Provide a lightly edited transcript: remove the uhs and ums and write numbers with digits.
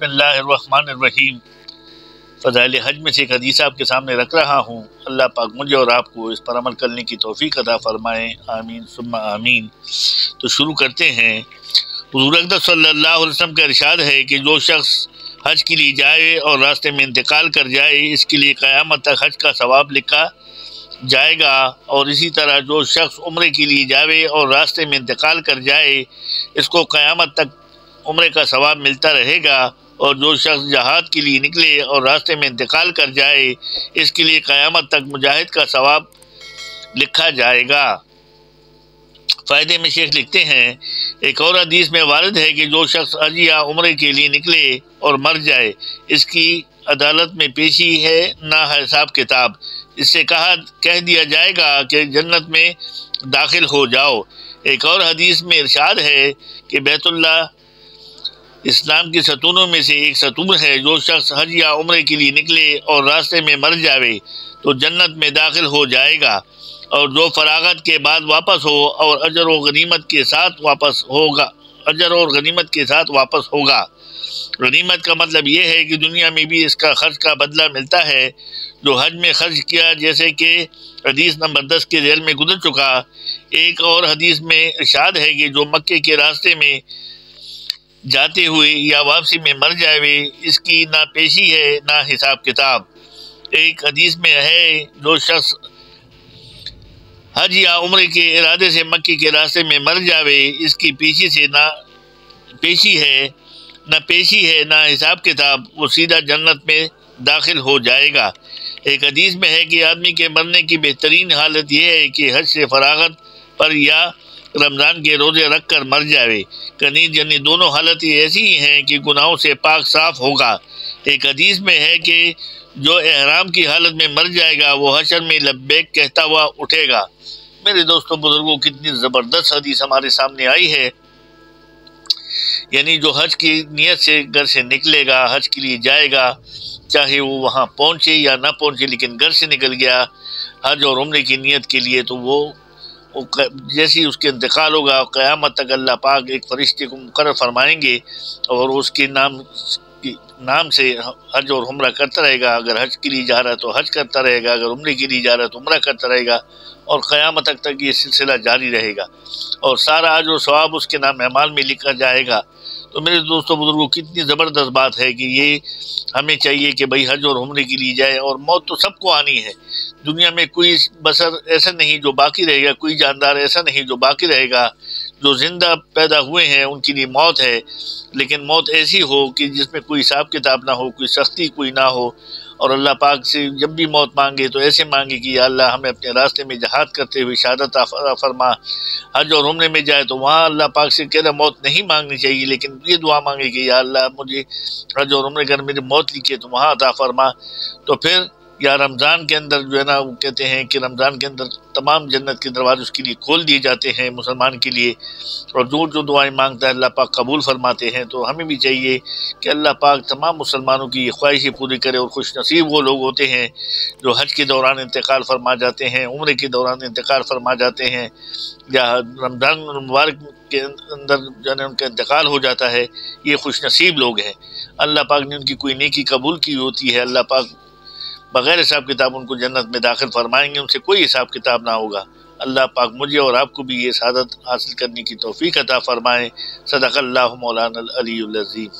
اللہ الرحمن الرحیم۔ فضائل حج میں سے ایک حدیث آپ کے سامنے رکھ رہا ہوں۔ اللہ پاک مجھے اور آپ کو اس پر عمل کرنے کی توفیق عطا فرمائے، آمین ثم آمین۔ تو شروع کرتے ہیں۔ حضور اقدس صلی اللہ علیہ وسلم کا ارشاد ہے کہ جو شخص حج کے لیے جائے اور راستے میں انتقال کر جائے، اس کے لیے قیامت تک حج کا ثواب لکھا جائے گا، اور اسی طرح جو شخص عمرے کے لیے جائے اور راستے میں انتقال کر جائے، اس کو قیامت تک عمرے کا ثواب ملتا رہے گا، اور جو شخص جہاد کے لیے نکلے اور راستے میں انتقال کر جائے، اس کے لیے قیامت تک مجاہد کا ثواب لکھا جائے گا۔ فائدے میں شیخ لکھتے ہیں، ایک اور حدیث میں وارد ہے کہ جو شخص حج یا عمرے کے لیے نکلے اور مر جائے، اس کی عدالت میں پیشی ہے نہ حساب کتاب، اس سے کہہ دیا جائے گا کہ جنت میں داخل ہو جاؤ۔ ایک اور حدیث میں ارشاد ہے کہ بیت اللہ اسلام کے ستونوں میں سے ایک ستون ہے، جو شخص حج یا عمرے کے لیے نکلے اور راستے میں مر جاوے تو جنت میں داخل ہو جائے گا، اور جو فراغت کے بعد واپس ہو اور اجر و غنیمت کے ساتھ واپس ہوگا۔ غنیمت کا مطلب یہ ہے کہ دنیا میں بھی اس کا خرچ کا بدلہ ملتا ہے جو حج میں خرچ کیا، جیسے کہ حدیث نمبر 10 کے ذیل میں گزر چکا۔ ایک اور حدیث میں ارشاد ہے کہ جو مکے کے راستے میں جاتے ہوئے یا واپسی میں مر جائے، اس کی نہ پیشی ہے نہ حساب کتاب۔ ایک حدیث میں ہے جو شخص حج یا عمرے کے ارادے سے مکے کے راستے میں مر جاوے، اس کی نہ پیشی ہے نہ حساب کتاب، وہ سیدھا جنت میں داخل ہو جائے گا۔ ایک حدیث میں ہے کہ آدمی کے مرنے کی بہترین حالت یہ ہے کہ حج سے فراغت پر یا رمضان کے روزے رکھ کر مر جاوے، یعنی دونوں حالتیں ایسی ہی ہیں کہ گناہوں سے پاک صاف ہوگا۔ ایک حدیث میں ہے کہ جو احرام کی حالت میں مر جائے گا، وہ حشر میں لبیک کہتا ہوا اٹھے گا۔ میرے دوستوں بزرگوں، کتنی زبردست حدیث ہمارے سامنے آئی ہے۔ یعنی جو حج کی نیت سے گھر سے نکلے گا، حج کے لیے جائے گا، چاہے وہ وہاں پہنچے یا نہ پہنچے، لیکن گھر سے نکل گیا حج اور عمرے کی نیت کے لیے، تو وہ جیسے ہی اس کے انتقال ہوگا، قیامت تک اللہ پاک ایک فرشتے کو مقرر فرمائیں گے، اور اس کے نام سے حج اور عمرہ کرتا رہے گا۔ اگر حج کے لیے جا رہا ہے تو حج کرتا رہے گا، اگر عمرے کے لیے جا رہا ہے تو عمرہ کرتا رہے گا، اور قیامت تک یہ سلسلہ جاری رہے گا، اور سارا اجر و ثواب اس کے نام اعمال میں لکھا جائے گا۔ تو میرے دوستوں بزرگوں، کتنی زبردست بات ہے کہ یہ ہمیں چاہیے کہ بھئی حج اور عمرے کے لیے جائے، اور موت تو سب کو آنی ہے۔ دنیا میں کوئی بشر ایسا نہیں جو باقی رہے گا، کوئی جاندار ایسا نہیں جو باقی رہے گا۔ جو زندہ پیدا ہوئے ہیں ان کے لیے موت ہے، لیکن موت ایسی ہو کہ جس میں کوئی حساب کتاب نہ ہو، کوئی سختی کوئی نہ ہو، اور اللہ پاک سے جب بھی موت مانگے تو ایسے مانگے کہ یا اللہ ہمیں اپنے راستے میں جہاد کرتے ہوئے شہادت عطا فرما۔ حج اور عمرے میں جائے تو وہاں اللہ پاک سے کہہ رہا موت نہیں مانگنی چاہیے، لیکن یہ دعا مانگے کہ یا اللہ مجھے حج اور عمرے کر میری موت لکھے تو وہاں عطا فرما۔ تو پھر یا رمضان کے اندر جو ہے نا، وہ کہتے ہیں کہ رمضان کے اندر تمام جنت کے دروازے اس کے لیے کھول دیے جاتے ہیں مسلمان کے لیے، اور جو دعائیں مانگتا ہے اللہ پاک قبول فرماتے ہیں۔ تو ہمیں بھی چاہیے کہ اللہ پاک تمام مسلمانوں کی یہ خواہشیں پوری کرے، اور خوش نصیب وہ لوگ ہوتے ہیں جو حج کے دوران انتقال فرما جاتے ہیں، عمرے کے دوران انتقال فرما جاتے ہیں، یا رمضان مبارک کے اندر جو ہے ان کا انتقال ہو جاتا ہے۔ یہ خوش نصیب لوگ ہیں، اللہ پاک نے ان کی کوئی نیکی قبول کی ہوتی ہے، اللہ پاک بغیر حساب کتاب ان کو جنت میں داخل فرمائیں گے، ان سے کوئی حساب کتاب نہ ہوگا۔ اللہ پاک مجھے اور آپ کو بھی یہ سعادت حاصل کرنے کی توفیق عطا فرمائے۔ صدق اللہ مولانا العلی العظیم۔